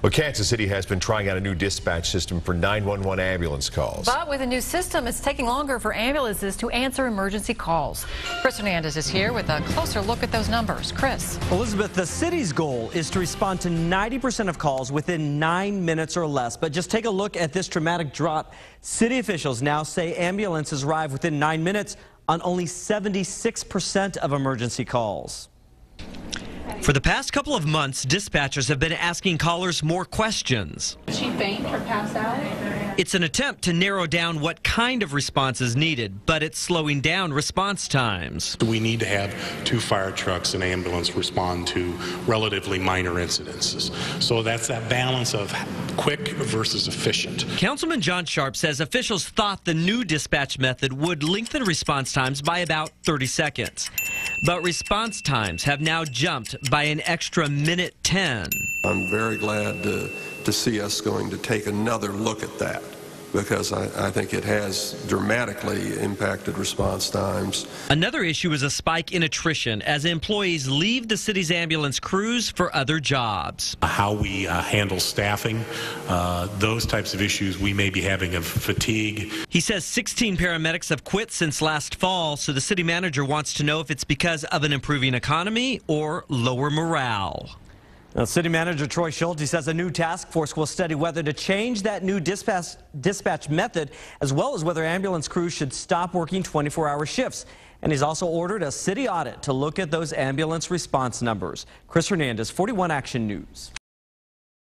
Well, Kansas City has been trying out a new dispatch system for 911 ambulance calls. But with a new system, it's taking longer for ambulances to answer emergency calls. Chris Hernandez is here with a closer look at those numbers. Chris. Elizabeth, the city's goal is to respond to 90% of calls within 9 minutes or less. But just take a look at this dramatic drop. City officials now say ambulances arrive within 9 minutes on only 76% of emergency calls. For the past couple of months, dispatchers have been asking callers more questions. Did she faint or pass out? It's an attempt to narrow down what kind of response is needed, but it's slowing down response times. We need to have 2 fire trucks and ambulance respond to relatively minor incidences. So that's that balance of quick versus efficient. Councilman John Sharp says officials thought the new dispatch method would lengthen response times by about 30 seconds. But response times have now jumped by an extra minute 10. I'm very glad to see us going to take another look at that, because I think it has dramatically impacted response times. Another issue is a spike in attrition as employees leave the city's ambulance crews for other jobs. How we handle staffing, those types of issues we may be having of fatigue. He says 16 paramedics have quit since last fall, so the city manager wants to know if it's because of an improving economy or lower morale. Now, City Manager Troy Schulte says a new task force will study whether to change that new dispatch method, as well as whether ambulance crews should stop working 24-hour shifts. And he's also ordered a city audit to look at those ambulance response numbers. Chris Hernandez, 41 Action News.